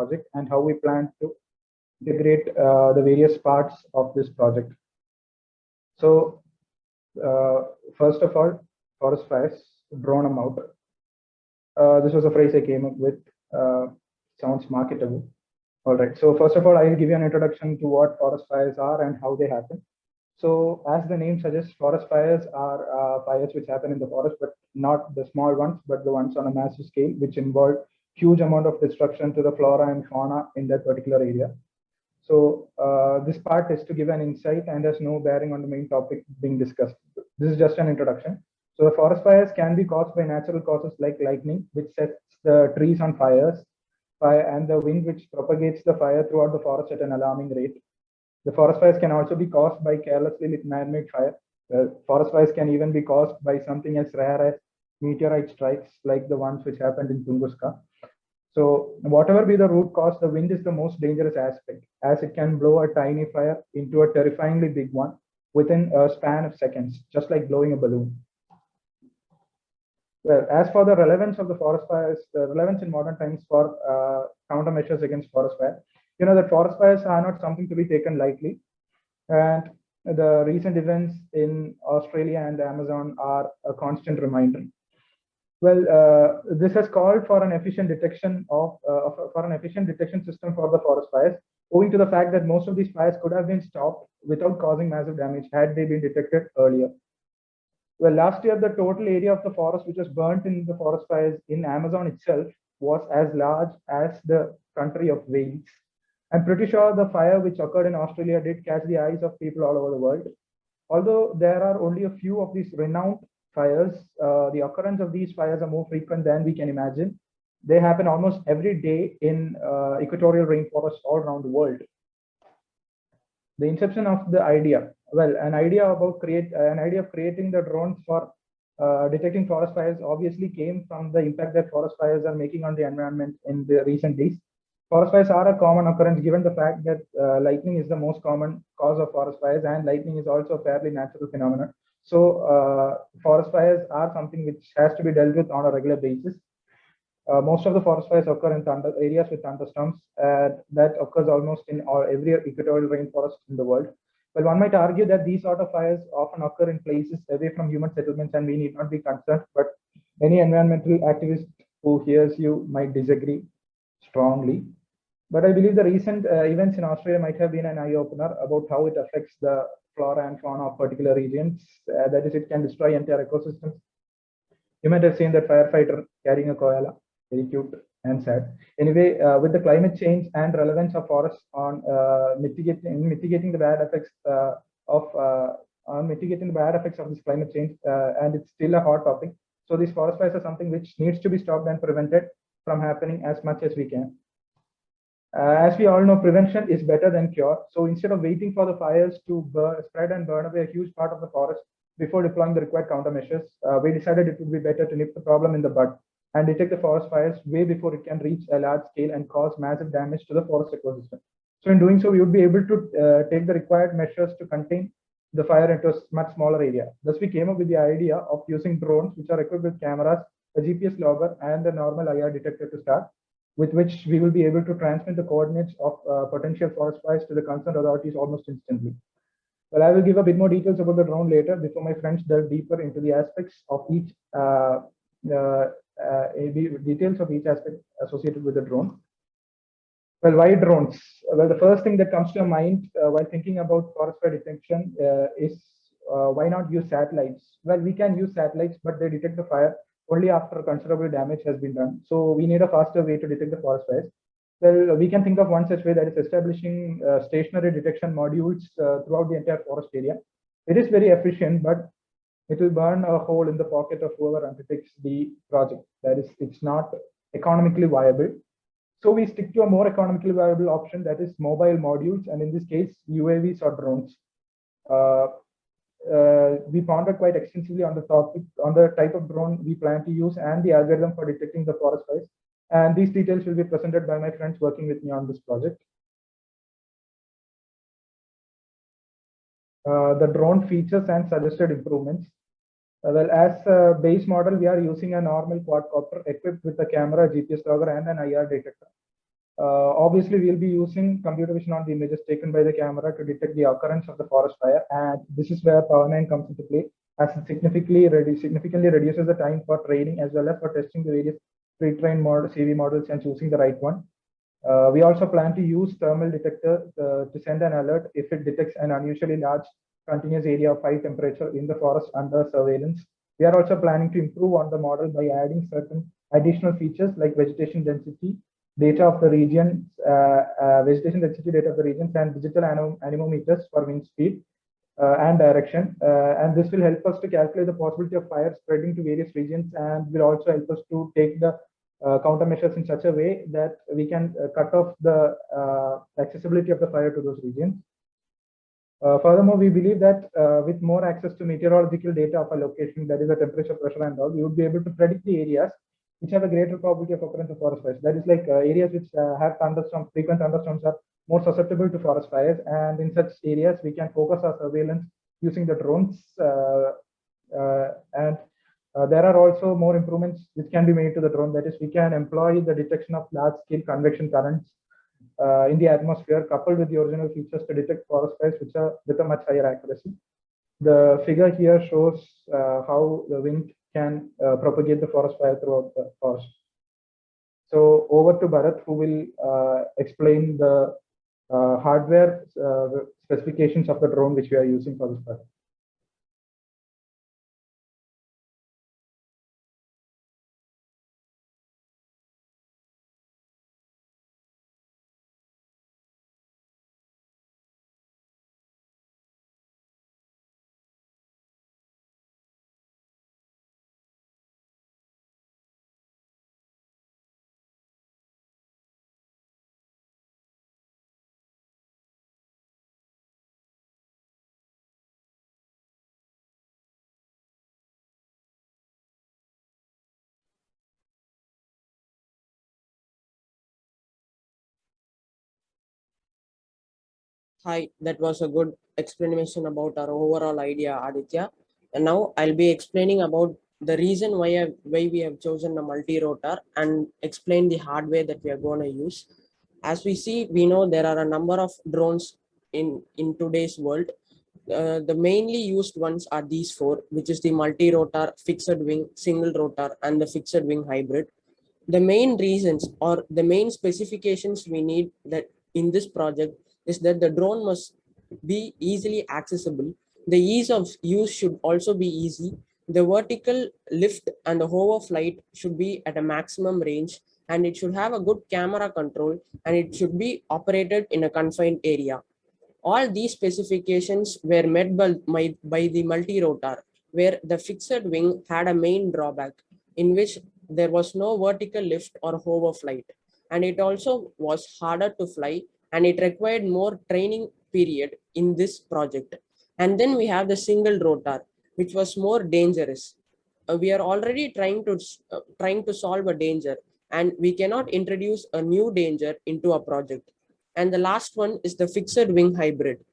project and how we plan to integrate the various parts of this project. So, first of all, forest fires, drone them out. This was a phrase I came up with. Sounds marketable. All right. So first of all, I will give you an introduction to what forest fires are and how they happen. So as the name suggests, forest fires are fires which happen in the forest, but not the small ones, but the ones on a massive scale, which involve huge amount of destruction to the flora and fauna in that particular area. So this part is to give an insight and has no bearing on the main topic being discussed. This is just an introduction. So the forest fires can be caused by natural causes like lightning, which sets the trees on fires, and the wind which propagates the fire throughout the forest at an alarming rate. The forest fires can also be caused by carelessly lit man-made fire. Forest fires can even be caused by something as rare as meteorite strikes, like the ones which happened in Tunguska. So whatever be the root cause, the wind is the most dangerous aspect, as it can blow a tiny fire into a terrifyingly big one within a span of seconds, just like blowing a balloon. Well, as for the relevance of the forest fires, the relevance in modern times for countermeasures against forest fire, you know that forest fires are not something to be taken lightly, and the recent events in Australia and the Amazon are a constant reminder. Well, this has called for an efficient detection system for the forest fires, owing to the fact that most of these fires could have been stopped without causing massive damage had they been detected earlier. Well, last year, the total area of the forest which was burnt in the forest fires in Amazon itself was as large as the country of Wales. I'm pretty sure the fire which occurred in Australia did catch the eyes of people all over the world. Although there are only a few of these renowned fires, the occurrence of these fires are more frequent than we can imagine. They happen almost every day in equatorial rainforests all around the world. The inception of the idea, well, an idea of creating the drones for detecting forest fires obviously came from the impact that forest fires are making on the environment in the recent days. Forest fires are a common occurrence given the fact that lightning is the most common cause of forest fires, and lightning is also a fairly natural phenomenon. So forest fires are something which has to be dealt with on a regular basis. Most of the forest fires occur in areas with thunderstorms. That occurs almost in every equatorial rainforest in the world. Well, one might argue that these sort of fires often occur in places away from human settlements, and we need not be concerned. But any environmental activist who hears you might disagree strongly. But I believe the recent events in Australia might have been an eye-opener about how it affects the flora and fauna of particular regions. That is, it can destroy entire ecosystems. You might have seen that firefighter carrying a koala, very cute and sad. Anyway, with the climate change and relevance of forests on mitigating the bad effects of this climate change, and it's still a hot topic. So these forest fires are something which needs to be stopped and prevented from happening as much as we can. As we all know, prevention is better than cure. So instead of waiting for the fires to spread and burn away a huge part of the forest before deploying the required countermeasures, we decided it would be better to nip the problem in the bud and detect the forest fires way before it can reach a large scale and cause massive damage to the forest ecosystem. So in doing so, we would be able to take the required measures to contain the fire into a much smaller area. Thus, we came up with the idea of using drones, which are equipped with cameras, a GPS logger, and a normal IR detector to start, with which we will be able to transmit the coordinates of potential forest fires to the concerned authorities almost instantly. Well, I will give a bit more details about the drone later before my friends delve deeper into the aspects of each details of each aspect associated with the drone. Well, why drones? Well, the first thing that comes to your mind while thinking about forest fire detection is why not use satellites? Well, we can use satellites, but they detect the fire only after considerable damage has been done. So we need a faster way to detect the forest fires. Well, we can think of one such way, that is establishing stationary detection modules throughout the entire forest area. It is very efficient, but it will burn a hole in the pocket of whoever undertakes the project. That is, it's not economically viable. So we stick to a more economically viable option, that is mobile modules, and in this case, UAVs or drones. We pondered quite extensively on the topic, on the type of drone we plan to use and the algorithm for detecting the forest fires. And these details will be presented by my friends working with me on this project. The drone features and suggested improvements. Well, as a base model, we are using a normal quadcopter equipped with a camera, GPS logger, and an IR detector. Obviously, we'll be using computer vision on the images taken by the camera to detect the occurrence of the forest fire, and this is where Power9 comes into play, as it significantly reduces the time for training as well as for testing the various pre-trained CV models and choosing the right one. We also plan to use thermal detector to send an alert if it detects an unusually large continuous area of high temperature in the forest under surveillance. We are also planning to improve on the model by adding certain additional features like vegetation density data of the regions, vegetation density data of the regions, and digital anemometers for wind speed and direction. And this will help us to calculate the possibility of fire spreading to various regions, and will also help us to take the countermeasures in such a way that we can cut off the accessibility of the fire to those regions. Furthermore, we believe that with more access to meteorological data of a location, that is the temperature, pressure, and all, we would be able to predict the areas which have a greater probability of occurrence of forest fires. That is like areas which have thunderstorms, frequent thunderstorms are more susceptible to forest fires. And in such areas, we can focus our surveillance using the drones. And there are also more improvements which can be made to the drone. That is, we can employ the detection of large-scale convection currents in the atmosphere, coupled with the original features to detect forest fires, which are with a much higher accuracy. The figure here shows how the wind can propagate the forest fire throughout the forest. So over to Bharat, who will explain the hardware specifications of the drone which we are using for this project. Hi, that was a good explanation about our overall idea, Aditya. And now I'll be explaining about the reason why we have chosen a multi-rotor and explain the hardware that we are going to use. As we see, we know there are a number of drones in today's world. The mainly used ones are these four, which is the multi-rotor, fixed wing, single rotor, and the fixed wing hybrid. The main reasons or the main specifications we need that in this project is that the drone must be easily accessible. The ease of use should also be easy. The vertical lift and the hover flight should be at a maximum range, and it should have a good camera control, and it should be operated in a confined area. All these specifications were met by the multi-rotor, where the fixed wing had a main drawback in which there was no vertical lift or hover flight, and it also was harder to fly, and it required more training period in this project. And then we have the single rotor, which was more dangerous. We are already trying to solve a danger, and we cannot introduce a new danger into a project. And the last one is the fixed wing hybrid.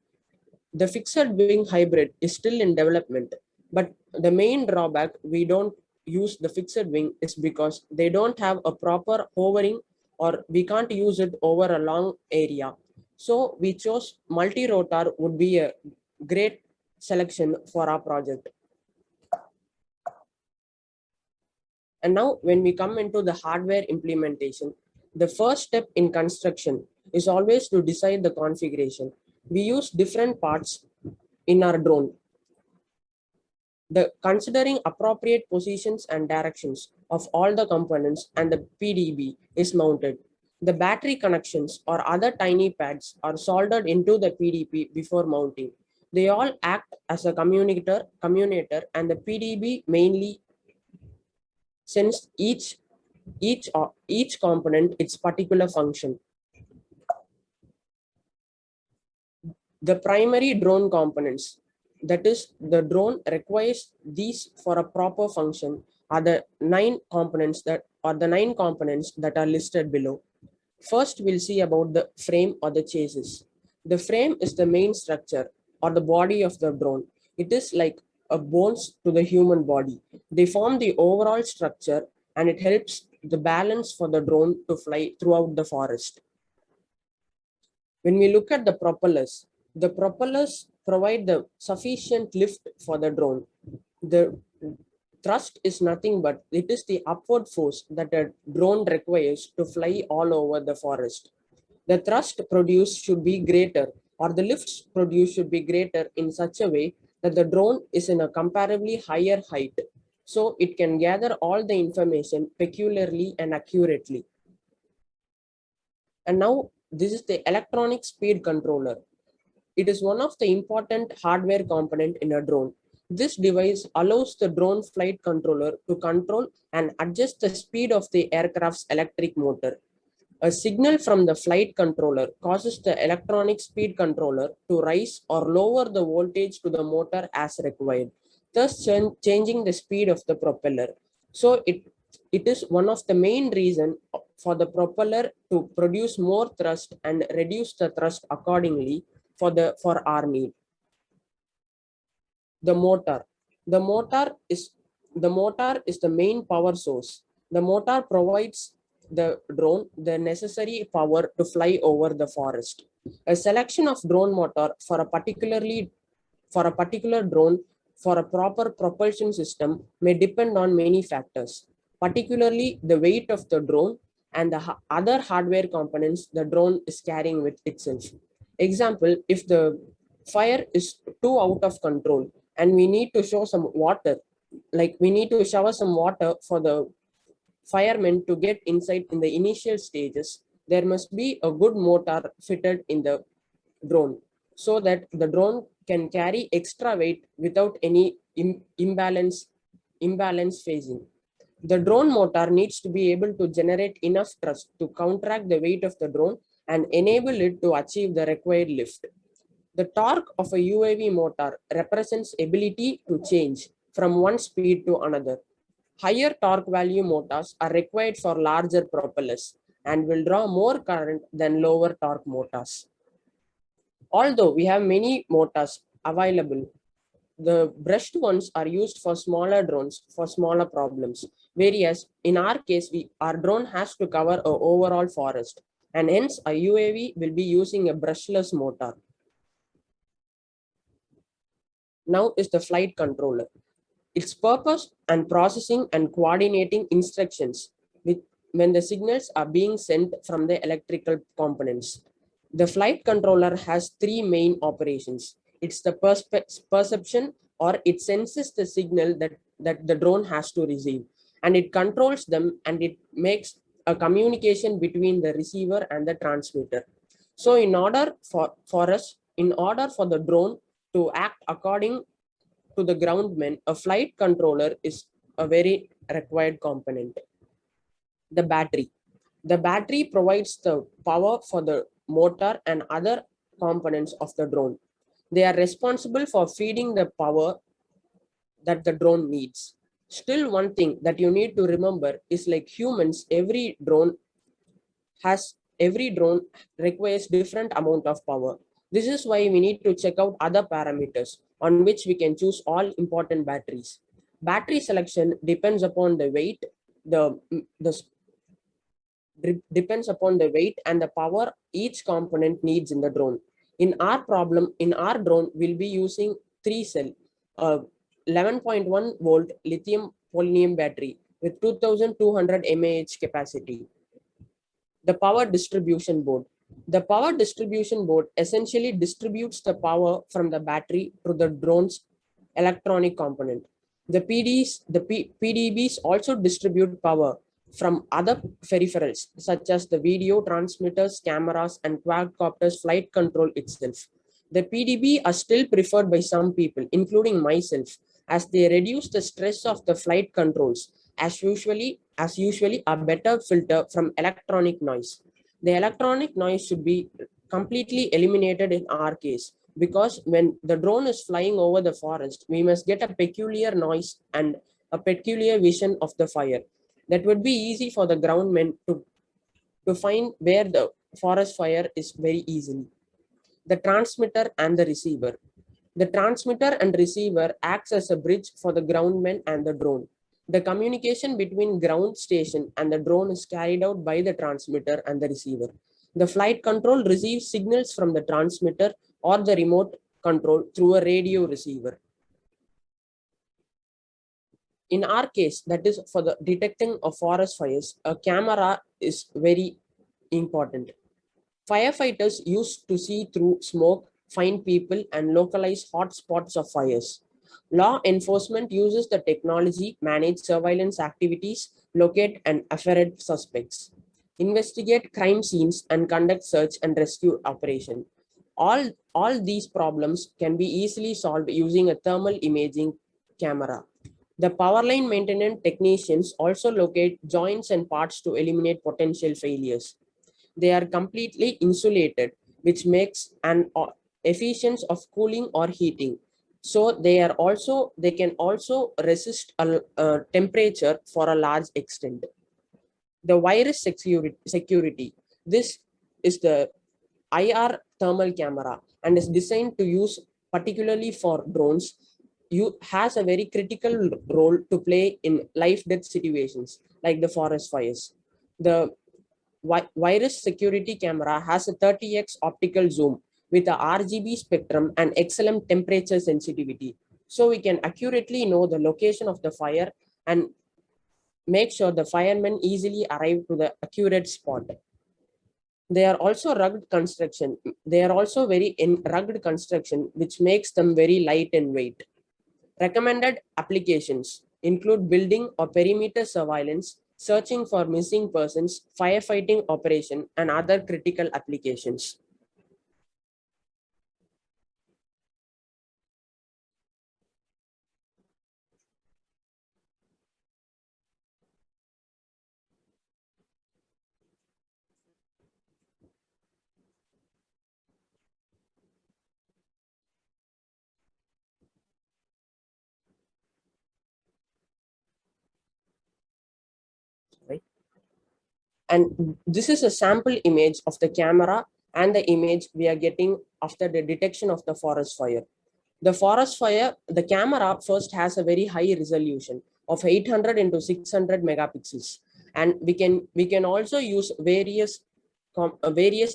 The fixed wing hybrid is still in development, but the main drawback we don't use the fixed wing is because they don't have a proper hovering, or we can't use it over a long area. So we chose multi-rotor would be a great selection for our project. And now when we come into the hardware implementation, the first step in construction is always to decide the configuration. We use different parts in our drone. The considering appropriate positions and directions of all the components and the PDB is mounted. The battery connections or other tiny pads are soldered into the PDB before mounting. They all act as a communicator, and the PDB mainly sends each component its particular function. The primary drone components, that is, the drone requires these for a proper function, are the nine components that are listed below. First, we'll see about the frame or the chassis. The frame is the main structure or the body of the drone. It is like a bones to the human body. They form the overall structure, and it helps the balance for the drone to fly throughout the forest. When we look at the propellers provide the sufficient lift for the drone. The thrust is nothing but it is the upward force that a drone requires to fly all over the forest. The thrust produced should be greater, or the lifts produced should be greater in such a way that the drone is in a comparably higher height, so it can gather all the information peculiarly and accurately. And now this is the electronic speed controller. It is one of the important hardware component in a drone. This device allows the drone flight controller to control and adjust the speed of the aircraft's electric motor. A signal from the flight controller causes the electronic speed controller to rise or lower the voltage to the motor as required, thus changing the speed of the propeller. So it is one of the main reason for the propeller to produce more thrust and reduce the thrust accordingly for our need. The motor. The motor is the main power source. The motor provides the drone the necessary power to fly over the forest. A selection of drone motor for a particular drone for a proper propulsion system may depend on many factors, particularly the weight of the drone and the other hardware components the drone is carrying with itself. Example, if the fire is too out of control and we need to show some water, like we need to shower some water for the firemen to get inside in the initial stages, there must be a good motor fitted in the drone so that the drone can carry extra weight without any imbalance phasing. The drone motor needs to be able to generate enough thrust to counteract the weight of the drone and enable it to achieve the required lift. The torque of a UAV motor represents ability to change from one speed to another. Higher torque value motors are required for larger propellers and will draw more current than lower torque motors. Although we have many motors available, the brushed ones are used for smaller drones for smaller problems. Whereas in our case, our drone has to cover an overall forest, and hence a UAV will be using a brushless motor. Now is the flight controller. Its purpose and processing and coordinating instructions when the signals are being sent from the electrical components. The flight controller has three main operations. It's the perception, or it senses the signal that the drone has to receive, and it controls them, and it makes a communication between the receiver and the transmitter. So in order for the drone to act according to the groundman, a flight controller is a very required component. The battery. The battery provides the power for the motor and other components of the drone. They are responsible for feeding the power that the drone needs. Still, one thing that you need to remember is, like humans, every drone requires different amount of power. This is why we need to check out other parameters on which we can choose all important batteries. Battery selection depends upon the weight, depends upon the weight and the power each component needs in the drone. In our drone, we'll be using 3-cell 11.1 volt lithium polonium battery with 2200 mAh capacity. The power distribution board. The power distribution board essentially distributes the power from the battery to the drone's electronic component. The PDBs also distribute power from other peripherals such as the video transmitters, cameras, and quadcopters flight control itself. The PDB are still preferred by some people, including myself, as they reduce the stress of the flight controls, as usually a better filter from electronic noise. The electronic noise should be completely eliminated in our case, because when the drone is flying over the forest, we must get a peculiar noise and a peculiar vision of the fire. That would be easy for the groundmen to find where the forest fire is very easily. The transmitter and the receiver. The transmitter and receiver acts as a bridge for the groundman and the drone. The communication between ground station and the drone is carried out by the transmitter and the receiver. The flight control receives signals from the transmitter or the remote control through a radio receiver. In our case, that is for the detecting of forest fires, a camera is very important. Firefighters used to see through smoke, find people, and localize hot spots of fires. Law enforcement uses the technology, manage surveillance activities, locate and apprehend suspects, investigate crime scenes, and conduct search and rescue operation. All these problems can be easily solved using a thermal imaging camera. The power line maintenance technicians also locate joints and parts to eliminate potential failures. They are completely insulated, which makes an efficiency of cooling or heating. So they can also resist a temperature for a large extent. The virus security. This is the IR thermal camera and is designed to use particularly for drones. You has a very critical role to play in life death situations like the forest fires. The virus security camera has a 30x optical zoom with a RGB spectrum and excellent temperature sensitivity. So we can accurately know the location of the fire and make sure the firemen easily arrive to the accurate spot. They are also rugged construction. They are also very rugged construction, which makes them very light in weight. Recommended applications include building or perimeter surveillance, searching for missing persons, firefighting operation, and other critical applications. Right? And this is a sample image of the camera and the image we are getting after the detection of the forest fire. The forest fire, the camera first has a very high resolution of 800 into 600 megapixels. And we can also use various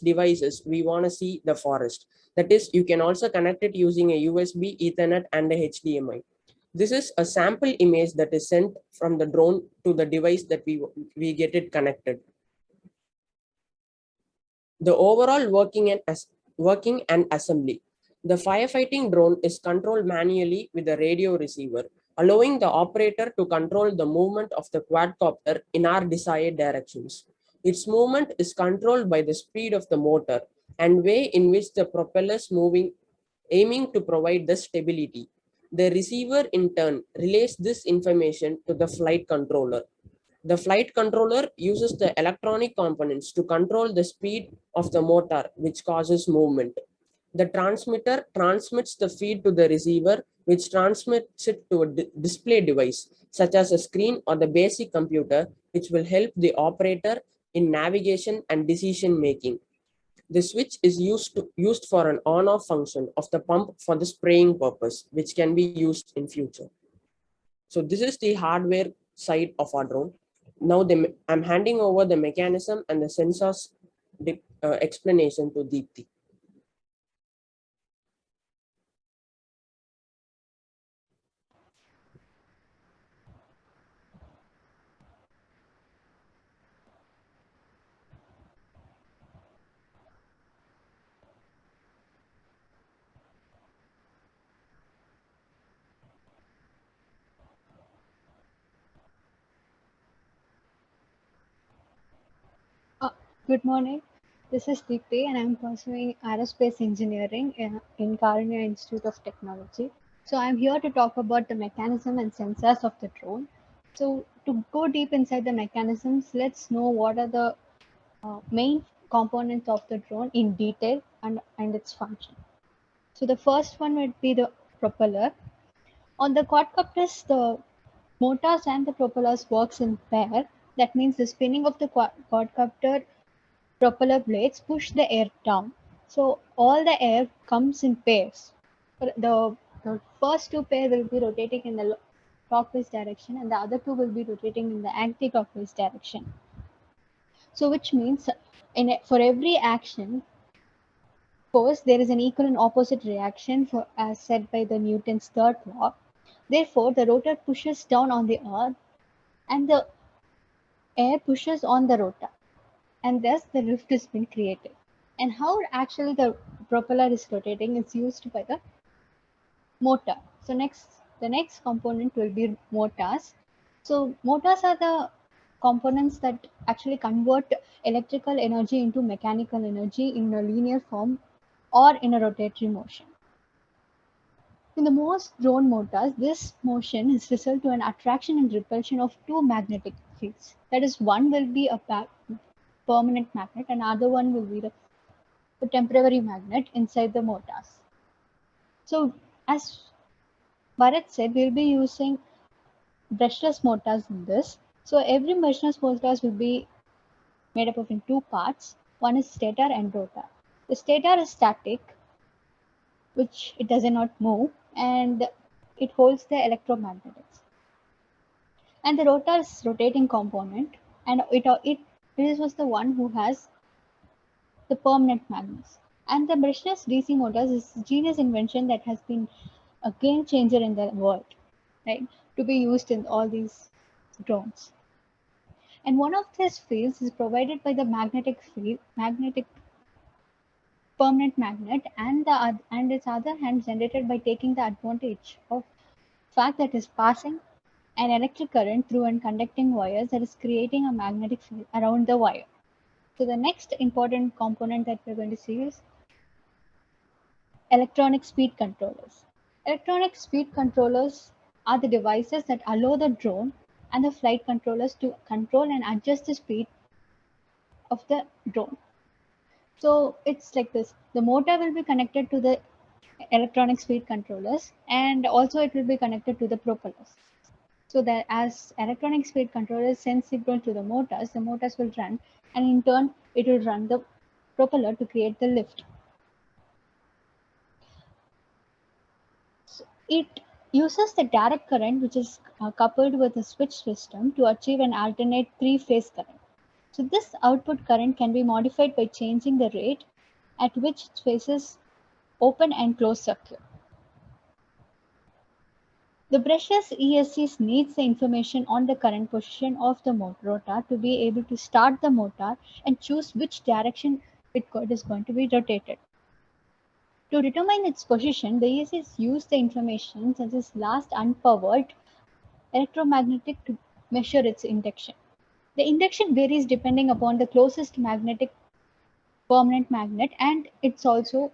devices we want to see the forest. That is, you can also connect it using a USB, Ethernet, and a HDMI. This is a sample image that is sent from the drone to the device that we get it connected. The overall working and assembly. The firefighting drone is controlled manually with a radio receiver, allowing the operator to control the movement of the quadcopter in our desired directions. Its movement is controlled by the speed of the motor and way in which the propellers moving, aiming to provide the stability. The receiver in turn relays this information to the flight controller. The flight controller uses the electronic components to control the speed of the motor, which causes movement. The transmitter transmits the feed to the receiver, which transmits it to a display device, such as a screen or the basic computer, which will help the operator in navigation and decision making. The switch is used for an on-off function of the pump for the spraying purpose, which can be used in future. So this is the hardware side of our drone. Now I'm handing over the mechanism and the sensors explanation to Deepthi. Good morning. This is Deepthi, and I'm pursuing aerospace engineering in Karunya Institute of Technology. So I'm here to talk about the mechanism and sensors of the drone. So to go deep inside the mechanisms, let's know what are the main components of the drone in detail and its function. So the first one would be the propeller. On the quadcopters, the motors and the propellers works in pair. That means the spinning of the quadcopter propeller blades push the air down. So all the air comes in pairs. The first two pair will be rotating in the clockwise direction and the other two will be rotating in the anti-clockwise direction. So which means for every action force, there is an equal and opposite reaction for, as said by the Newton's third law. Therefore, the rotor pushes down on the earth and the air pushes on the rotor, and thus the lift has been created. And how actually the propeller is rotating is used by the motor. So the next component will be motors. So motors are the components that actually convert electrical energy into mechanical energy in a linear form or in a rotatory motion. In the most drone motors, this motion is result to an attraction and repulsion of two magnetic fields. That is, one will be a permanent magnet and other one will be the temporary magnet inside the motors. So as Bharat said, we'll be using brushless motors in this. So every brushless motors will be made up of in two parts. One is stator and rotor. The stator is static, which it does not move, and it holds the electromagnetics. And the rotor is rotating component, and it was the one who has the permanent magnets. And the brushless DC motors is a genius invention that has been a game changer in the world, right? To be used in all these drones. And one of these fields is provided by the magnetic field, magnetic permanent magnet, and its other hand generated by taking the advantage of fact that is passing an electric current through and conducting wires that is creating a magnetic field around the wire. So the next important component that we're going to see is electronic speed controllers. Electronic speed controllers are the devices that allow the drone and the flight controllers to control and adjust the speed of the drone. So it's like this. The motor will be connected to the electronic speed controllers, and also it will be connected to the propellers. So that as electronic speed controllers send signal to the motors will run, and in turn it will run the propeller to create the lift. So it uses the direct current, which is coupled with a switch system, to achieve an alternate three-phase current. So this output current can be modified by changing the rate at which its phases open and close circuit. The brushless ESCs needs the information on the current position of the rotor to be able to start the motor and choose which direction it is going to be rotated. To determine its position, the ESCs use the information such as last unpowered electromagnetic to measure its induction. The induction varies depending upon the closest magnetic permanent magnet, and it's also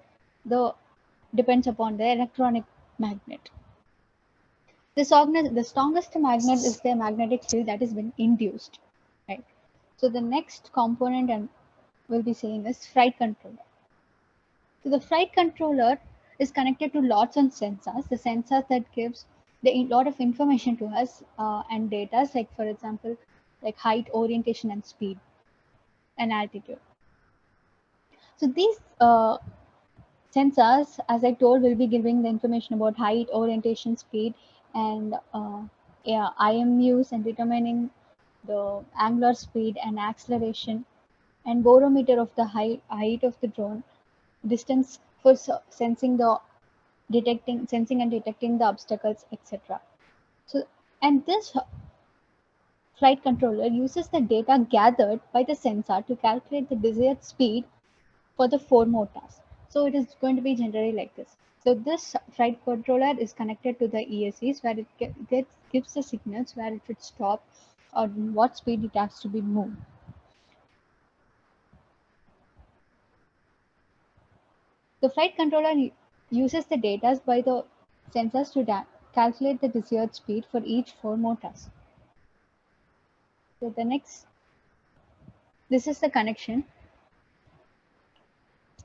depends upon the electronic magnet. The strongest magnet is the magnetic field that has been induced, right? So the next component and we'll be saying is flight controller. So the flight controller is connected to lots of sensors. The sensors that gives the lot of information to us and data, like for example, like height, orientation, and speed, and altitude. So these sensors, as I told, will be giving the information about height, orientation, speed, and IMUs, and determining the angular speed and acceleration, and barometer of the height of the drone, distance for sensing and detecting the obstacles, etc. So, and this flight controller uses the data gathered by the sensor to calculate the desired speed for the four motors. So it is going to be generally like this. So this flight controller is connected to the ESCs, where it gives the signals where it should stop or what speed it has to be moved. The flight controller uses the data by the sensors to calculate the desired speed for each four motors. So this is the connection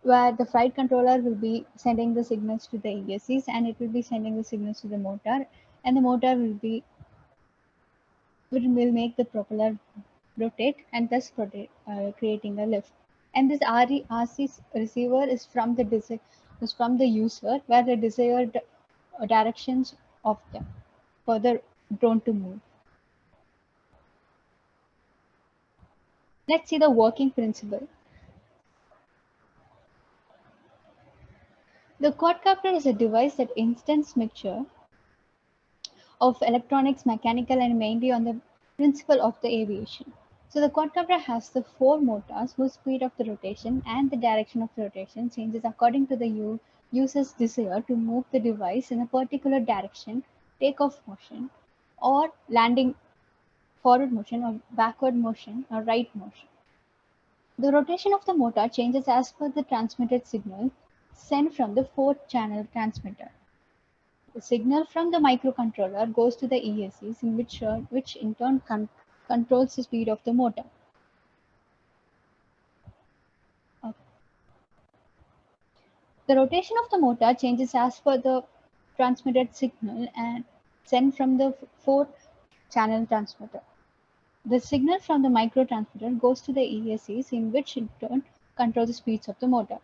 where the flight controller will be sending the signals to the ESCs, and it will be sending the signals to the motor, and the motor will make the propeller rotate and thus creating a lift. And this RC receiver is from the user, where the desired directions of them for the drone to move. Let's see the working principle. The quadcopter is a device that instance mixture of electronics, mechanical, and mainly on the principle of the aviation. So the quadcopter has the four motors whose speed of the rotation and the direction of the rotation changes according to the user's desire to move the device in a particular direction, takeoff motion, or landing, forward motion, or backward motion, or right motion. The rotation of the motor changes as per the transmitted signal sent from the four-channel transmitter. The signal from the microcontroller goes to the ESCs, which in turn controls the speed of the motor. Okay. The rotation of the motor changes as per the transmitted signal and sent from the four-channel transmitter. The signal from the microtransmitter goes to the ESCs, in which in turn control the speeds of the motor.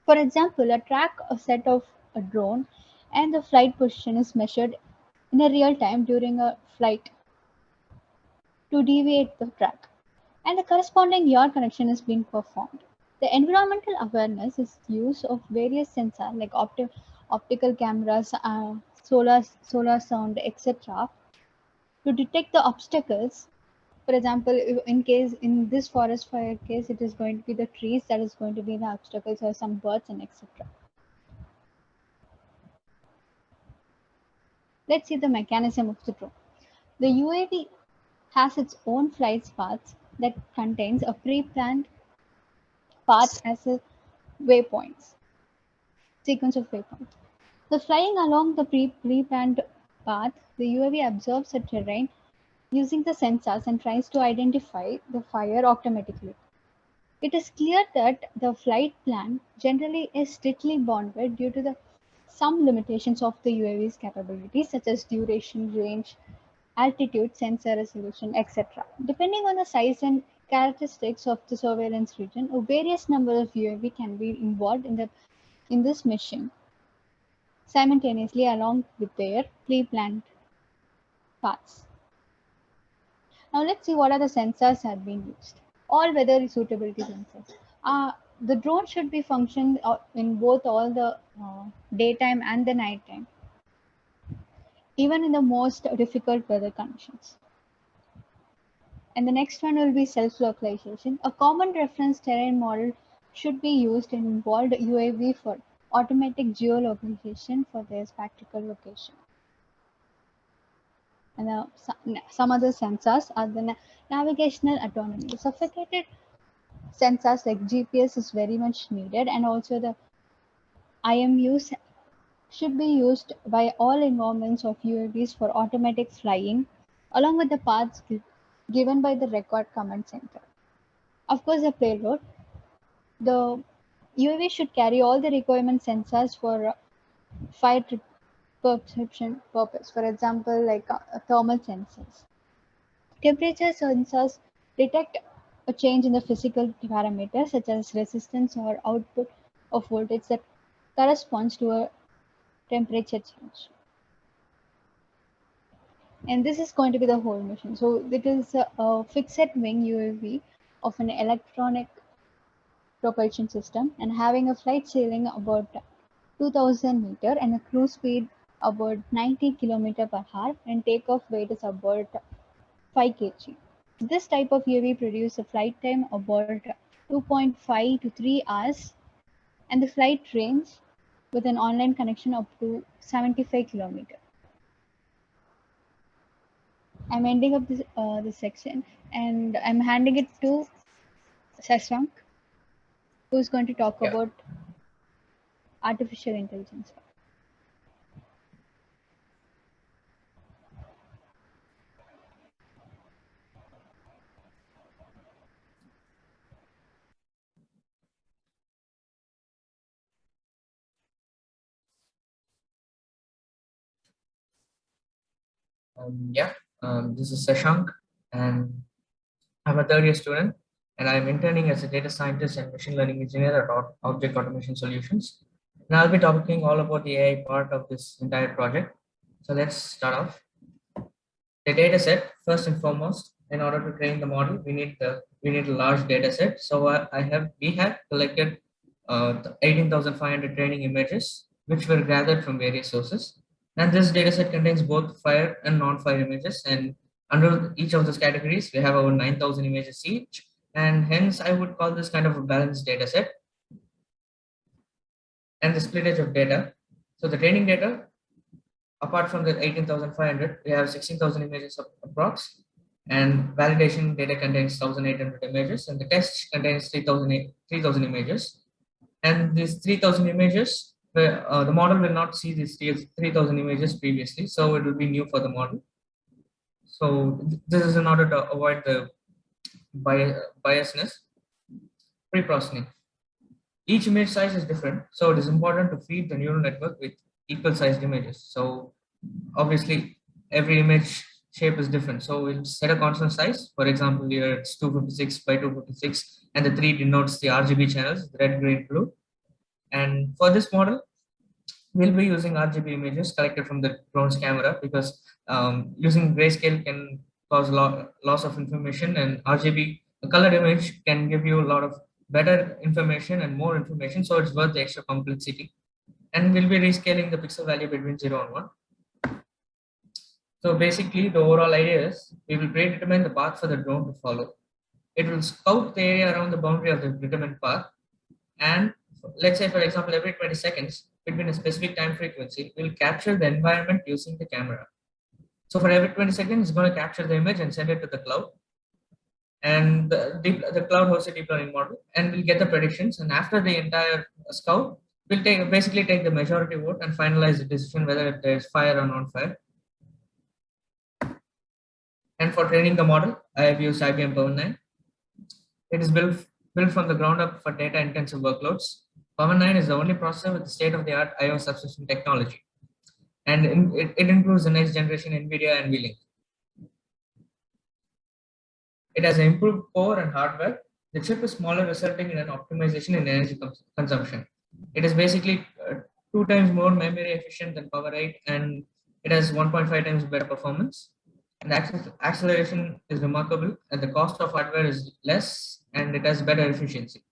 For example, a track, a set of a drone, and the flight position is measured in a real time during a flight to deviate the track, and the corresponding yaw connection is being performed. The environmental awareness is use of various sensors like optical cameras, solar sound, etc., to detect the obstacles. For example, in case in this forest fire case, it is going to be the trees that is going to be the obstacles, or some birds and etc. Let's see the mechanism of the drone. The UAV has its own flight paths that contains a pre-planned path as a waypoints, sequence of waypoints. So flying along the pre-planned path, the UAV observes the terrain using the sensors and tries to identify the fire automatically. It is clear that the flight plan generally is strictly bounded due to some limitations of the UAV's capabilities, such as duration, range, altitude, sensor resolution, etc. Depending on the size and characteristics of the surveillance region, a various number of UAV can be involved in this mission simultaneously along with their pre-planned paths. Now let's see what are the sensors have been used. All weather suitability sensors. The drone should be functioned in both all the daytime and the nighttime, even in the most difficult weather conditions. And the next one will be self-localization. A common reference terrain model should be used in involved UAV for automatic geolocalization for their practical location. And some other sensors are the navigational autonomy. The sophisticated sensors like GPS is very much needed, and also the IMUs should be used by all environments of UAVs for automatic flying, along with the paths given by the record command center. Of course, the payload. The UAV should carry all the requirement sensors for fire perception purpose. For example, like thermal sensors. Temperature sensors detect a change in the physical parameters such as resistance or output of voltage that corresponds to a temperature change. And this is going to be the whole mission. So it is a fixed wing UAV of an electronic propulsion system and having a flight ceiling about 2000 meter and a cruise speed about 90 km per hour, and takeoff weight is about 5 kg. This type of UAV produces a flight time about 2.5 to 3 hours, and the flight range with an online connection up to 75 km. I'm ending up this section, and I'm handing it to Shashank, who's going to talk about artificial intelligence. This is Sashank, and I'm a third year student, and I'm interning as a data scientist and machine learning engineer at Object Automation Solutions. And I'll be talking all about the AI part of this entire project. So let's start off. The data set, first and foremost, in order to train the model, we need a large data set. So we have collected 18,500 training images, which were gathered from various sources. And this data set contains both fire and non-fire images. And under each of those categories, we have over 9,000 images each. And hence, I would call this kind of a balanced data set. And the splittage of data. So the training data, apart from the 18,500, we have 16,000 images approx. And validation data contains 1,800 images, and the test contains 3,000 images. And these 3,000 images, the model will not see these 3,000 images previously, so it will be new for the model. So this is in order to avoid the biasness. Pre-processing. Each image size is different, so it is important to feed the neural network with equal sized images. So obviously, every image shape is different. So we'll set a constant size. For example, here it's 256 by 256, and the 3 denotes the RGB channels, red, green, blue. And for this model, we'll be using RGB images collected from the drone's camera, because using grayscale can cause loss of information, and RGB, a colored image, can give you a lot of better information and more information. So it's worth the extra complexity. And we'll be rescaling the pixel value between 0 and 1. So basically, the overall idea is we will predetermine the path for the drone to follow. It will scout the area around the boundary of the determined path. And let's say, for example, every 20 seconds between a specific time frequency, we'll capture the environment using the camera. So for every 20 seconds, it's going to capture the image and send it to the cloud. And the cloud hosts a deep learning model, and we'll get the predictions. And after the entire scout, we'll basically take the majority vote and finalize the decision whether there's fire or non-fire. And for training the model, I have used IBM Power 9. It is built from the ground up for data-intensive workloads. Power 9 is the only processor with state-of-the-art I/O subsystem technology, and it includes the next generation NVIDIA and NVLink. It has improved core and hardware. The chip is smaller, resulting in an optimization in energy consumption. It is basically 2 times more memory efficient than Power 8, and it has 1.5 times better performance. And the acceleration is remarkable, and the cost of hardware is less, and it has better efficiency.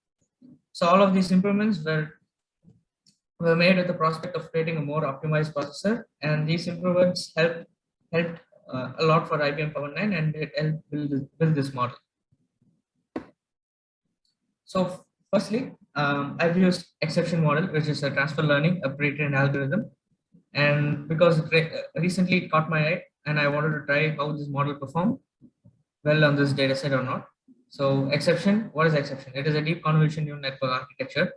So all of these improvements were made with the prospect of creating a more optimized processor, and these improvements helped a lot for IBM Power 9, and it helped build this model. So firstly, I've used exception model, which is a transfer learning, a pre-trained algorithm. And because recently it caught my eye, and I wanted to try how this model performed well on this data set or not. So exception, what is exception? It is a deep convolution neural network architecture,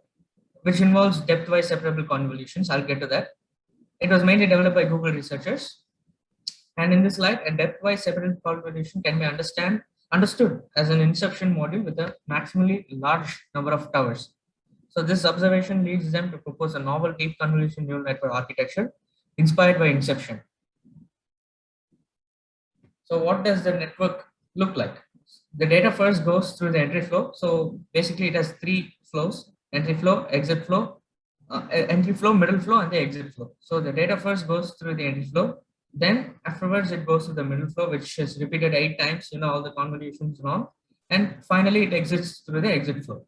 which involves depth-wise separable convolutions. I'll get to that. It was mainly developed by Google researchers. And in this slide, a depth-wise separable convolution can be understood as an inception module with a maximally large number of towers. So this observation leads them to propose a novel deep convolution neural network architecture inspired by inception. So what does the network look like? The data first goes through the entry flow. So basically it has 3 flows: entry flow, exit flow, entry flow, middle flow, and the exit flow. So the data first goes through the entry flow. Then afterwards it goes to the middle flow, which is repeated 8 times, all the convolutions and all. And finally it exits through the exit flow.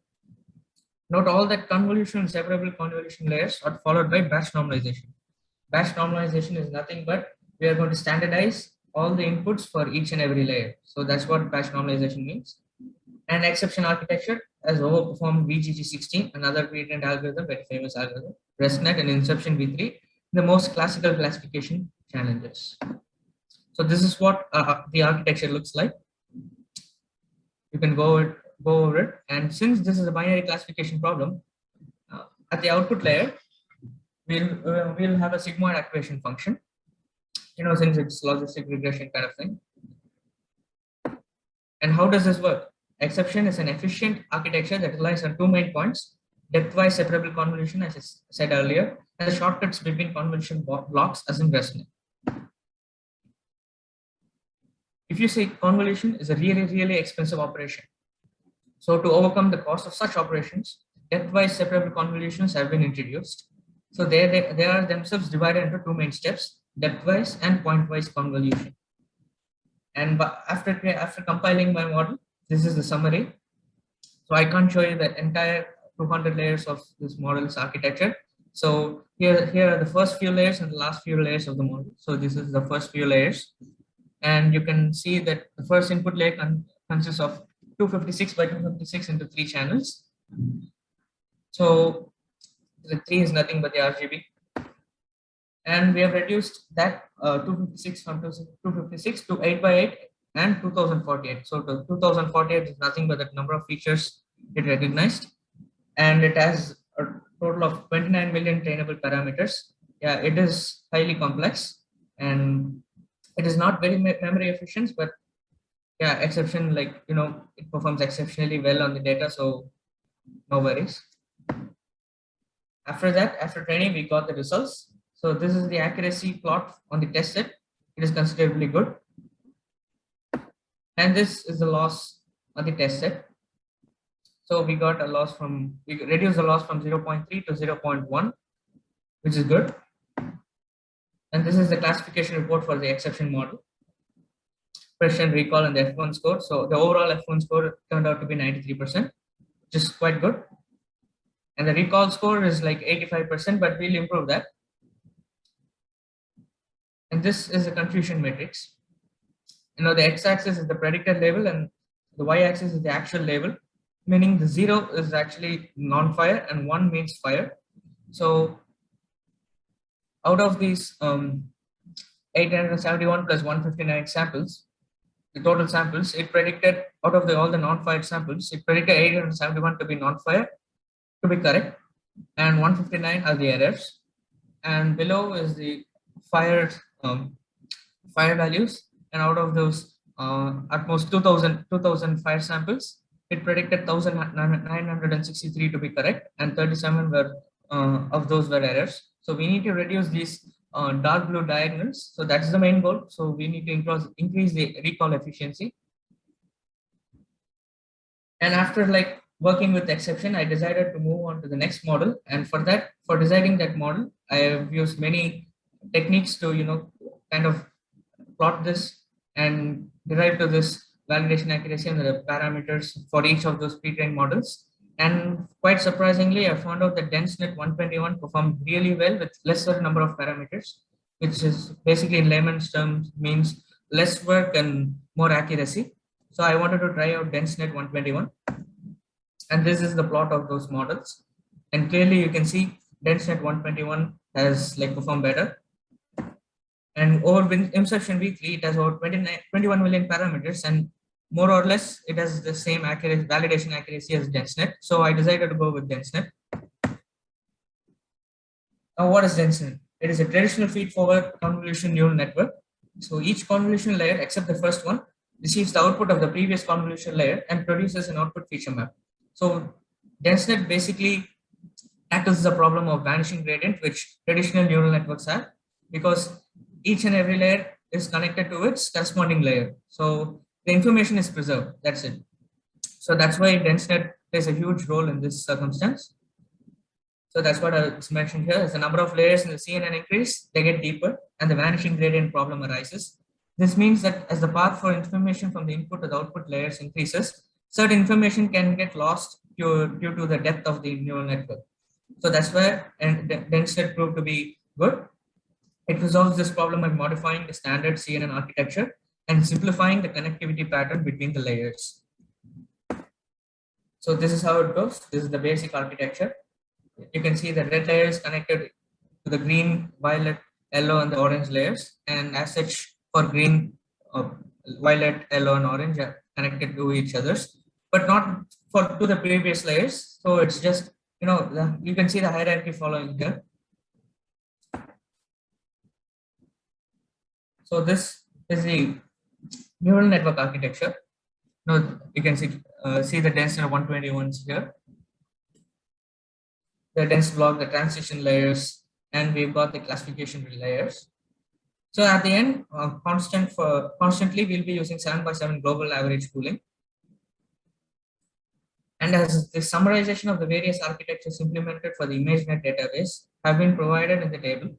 Note all that convolution and separable convolution layers are followed by batch normalization. Batch normalization is nothing but we are going to standardize all the inputs for each and every layer. So that's what batch normalization means. And exception architecture has overperformed VGG16, another pre-trained algorithm, very famous algorithm, ResNet, and Inception V3, the most classical classification challenges. So this is what the architecture looks like. You can go over it. And since this is a binary classification problem, at the output layer, we'll have a sigmoid activation function, since it's logistic regression kind of thing. And how does this work? Exception is an efficient architecture that relies on 2 main points: depth-wise separable convolution, as I said earlier, and the shortcuts between convolution blocks, as in ResNet. If you say convolution is a really, really expensive operation, so to overcome the cost of such operations, depth-wise separable convolutions have been introduced. So they are themselves divided into 2 main steps: depth-wise and point-wise convolution. And after compiling my model, this is the summary. So I can't show you the entire 200 layers of this model's architecture. So here are the first few layers and the last few layers of the model. So this is the first few layers. And you can see that the first input layer consists of 256 by 256 into 3 channels. So the 3 is nothing but the RGB. And we have reduced that 256 from 256 to 8 by 8 and 2048. So 2048 is nothing but the number of features it recognized. And it has a total of 29 million trainable parameters. Yeah, it is highly complex and it is not very memory efficient, but yeah, exception, like, it performs exceptionally well on the data. So no worries. After that, after training, we got the results. So this is the accuracy plot on the test set. It is considerably good. And this is the loss on the test set. So we got a loss we reduced the loss from 0.3 to 0.1, which is good. And this is the classification report for the exception model. Precision, recall, and the F1 score. So the overall F1 score turned out to be 93%, which is quite good. And the recall score is like 85%, but we'll improve that. And this is the confusion matrix. The x-axis is the predicted label and the y-axis is the actual label, meaning the 0 is actually non-fire and 1 means fire. So out of these 871 plus 159 samples, the total samples, it predicted out of all the non-fired samples, it predicted 871 to be non-fire, to be correct, and 159 are the errors. And below is the fire values, and out of those at most 2000 fire samples, it predicted 1963 to be correct, and 37 were of those were errors. So we need to reduce these dark blue diagonals. So that's the main goal. So we need to increase the recall efficiency. And after working with exception, I decided to move on to the next model. And for designing that model, I have used many techniques to kind of plot this and derive to this validation accuracy and the parameters for each of those pre-trained models. And quite surprisingly, I found out that DenseNet 121 performed really well with lesser number of parameters, which is basically in layman's terms means less work and more accuracy. So I wanted to try out DenseNet 121. And this is the plot of those models. And clearly you can see DenseNet 121 has performed better. And over Inception V3, it has about 21 million parameters, and more or less it has the same validation accuracy as DenseNet. So I decided to go with DenseNet. Now, what is DenseNet? It is a traditional feed-forward convolution neural network. So each convolution layer, except the first one, receives the output of the previous convolution layer and produces an output feature map. So DenseNet basically tackles the problem of vanishing gradient, which traditional neural networks have, because each and every layer is connected to its corresponding layer. So the information is preserved, that's it. So that's why DenseNet plays a huge role in this circumstance. So that's what I mentioned here. As the number of layers in the CNN increase, they get deeper and the vanishing gradient problem arises. This means that as the path for information from the input to the output layers increases, certain information can get lost due to the depth of the neural network. So that's where DenseNet proved to be good. It resolves this problem by modifying the standard CNN architecture and simplifying the connectivity pattern between the layers. So this is how it goes. This is the basic architecture. You can see the red layer is connected to the green, violet, yellow, and the orange layers. And as such, for green, violet, yellow, and orange are connected to each other's, but not to the previous layers. So it's just, you can see the hierarchy following here. So this is the neural network architecture. Now you can see the DenseNet 121s here. The dense block, the transition layers, and we've got the classification layers. So at the end, constantly we'll be using 7x7 global average pooling. And as the summarization of the various architectures implemented for the ImageNet database have been provided in the table.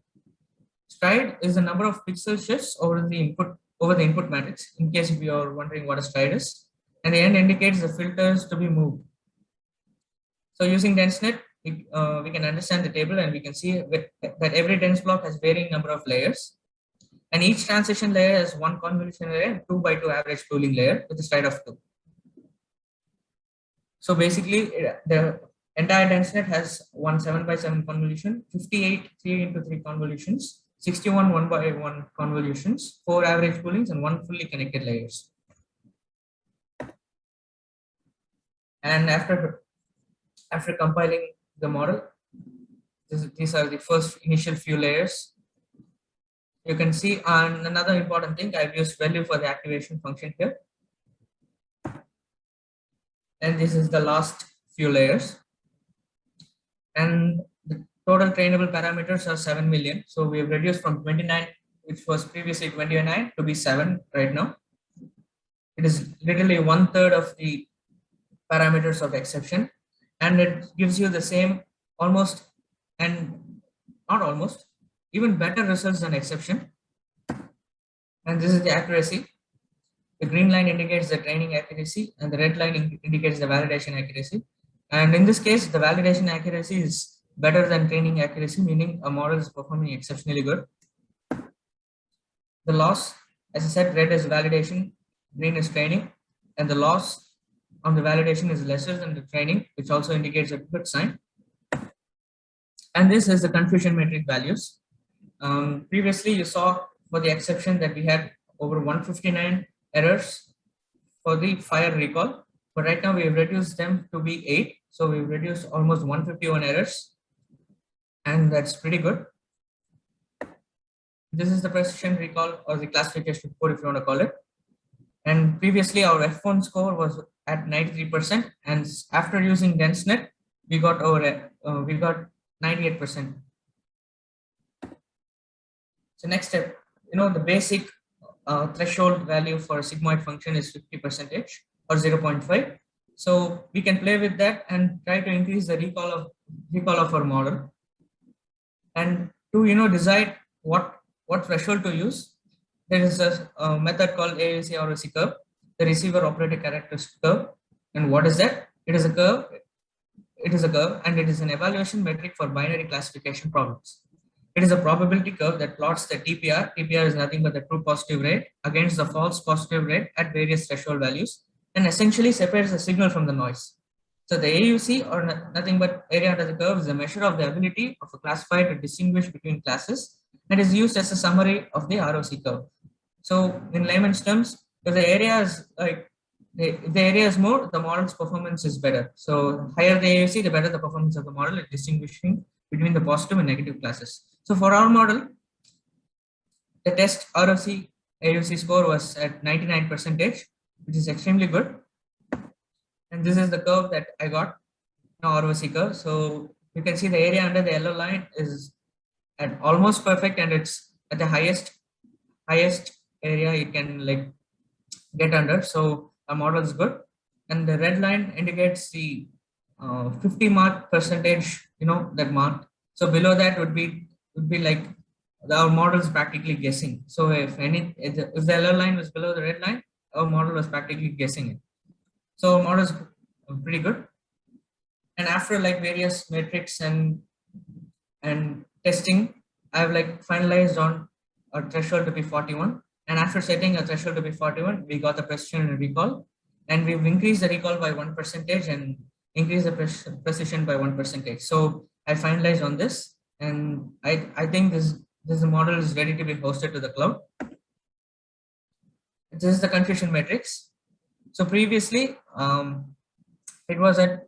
Stride is the number of pixel shifts over the input over the input matrix, in case if you are wondering what a stride is. And the end indicates the filters to be moved. So using DenseNet, we can understand the table and we can see that every dense block has varying number of layers. And each transition layer has one convolution layer and 2 by 2 average pooling layer with a stride of 2. So basically, the entire DenseNet has one 7 by 7 convolution, 58 3 into 3 convolutions, 61 1 by 1 convolutions, 4 average poolings, and 1 fully connected layers. And after compiling the model, these are the first initial few layers. You can see, and another important thing, I've used value for the activation function here. And this is the last few layers. And the total trainable parameters are 7 million. So we have reduced from 29, which was previously 29, to be 7 right now. It is literally 1/3 of the parameters of exception. And it gives you the same almost, and not almost, even better results than exception. And this is the accuracy. The green line indicates the training accuracy and the red line indicates the validation accuracy. And in this case, the validation accuracy is better than training accuracy, meaning a model is performing exceptionally good. The loss, as I said, red is validation, green is training, and the loss on the validation is lesser than the training, which also indicates a good sign. And this is the confusion metric values. Previously, you saw for the exception that we had over 159 errors for the fire recall, but right now we have reduced them to be 8. So we've reduced almost 151 errors, and that's pretty good. This is the precision recall or the classification score, if you want to call it. And previously our F1 score was at 93%, and after using DenseNet, we got 98%. So next step, the basic threshold value for a sigmoid function is 50% or 0.5. So we can play with that and try to increase the recall of our model. And to decide what threshold to use, there is a method called AUC ROC curve, the receiver operator characteristic curve. And what is that? It is a curve. And it is an evaluation metric for binary classification problems. It is a probability curve that plots the TPR. TPR is nothing but the true positive rate against the false positive rate at various threshold values, and essentially separates the signal from the noise. So the AUC, or nothing but area under the curve, is a measure of the ability of a classifier to distinguish between classes, and is used as a summary of the ROC curve. So in layman's terms, if the area is if the area is more, the model's performance is better. So higher the AUC, the better the performance of the model at distinguishing between the positive and negative classes. So for our model, the test ROC AUC score was at 99%, which is extremely good. And this is the curve that I got, ROC curve. So you can see the area under the yellow line is at almost perfect, and it's at the highest area you can get under. So our model is good. And the red line indicates the 50 mark percentage, that mark. So below that would be like our model is practically if the yellow line was below the red line, our model was practically guessing it. So our model is pretty good. And after various metrics and testing, I've finalized on a threshold to be 41. And after setting a threshold to be 41, we got the precision and recall, and we've increased the recall by 1% and increased the precision by 1%. So I finalized on this, and I think this model is ready to be hosted to the cloud. This is the confusion matrix. So previously, it was at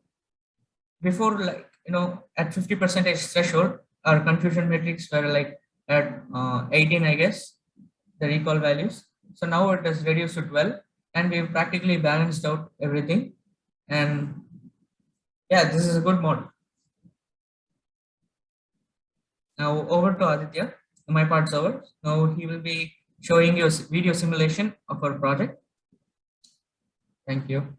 50% threshold, our confusion matrix were at 18, I guess, the recall values. So now it has reduced to 12, and we've practically balanced out everything. And yeah, this is a good model. Now over to Aditya. My part's over. Now he will be showing you a video simulation of our project. Thank you.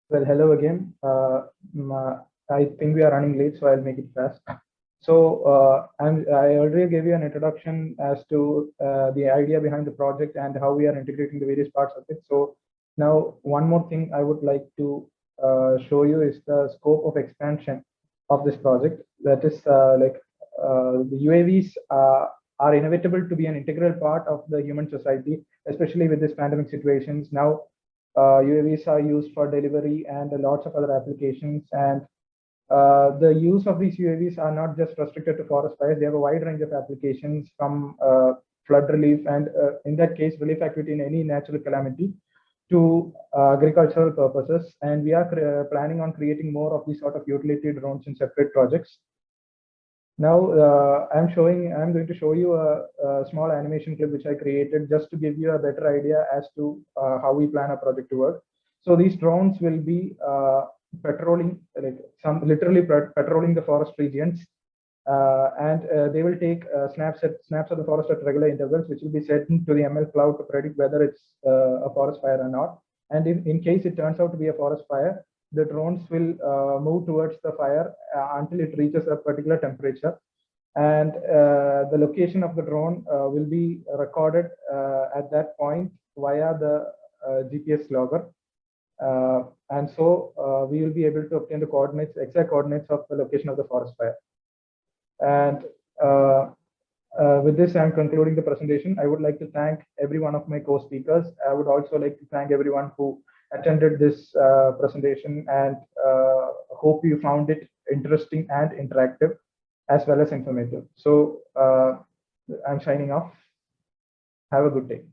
Well, hello again. I think we are running late, so I'll make it fast. So I already gave you an introduction as to the idea behind the project and how we are integrating the various parts of it. So now one more thing I would like to show you is the scope of expansion of this project. That is the UAVs are inevitable to be an integral part of the human society, especially with this pandemic situations. Now UAVs are used for delivery and lots of other applications. And the use of these UAVs are not just restricted to forest fires. They have a wide range of applications from flood relief and in that case, relief activity in any natural calamity to agricultural purposes. And we are planning on creating more of these sort of utility drones in separate projects. Now I'm going to show you a small animation clip which I created just to give you a better idea as to how we plan a project to work. So these drones will be patrolling, literally patrolling the forest regions, and they will take snaps of the forest at regular intervals, which will be set into the ML cloud to predict whether it's a forest fire or not. And in case it turns out to be a forest fire, the drones will move towards the fire until it reaches a particular temperature. And the location of the drone will be recorded at that point via the GPS logger. And so we will be able to obtain the exact coordinates of the location of the forest fire. And with this, I'm concluding the presentation. I would like to thank every one of my co-speakers. I would also like to thank everyone who attended this presentation, and hope you found it interesting and interactive as well as informative. So I'm signing off. Have a good day.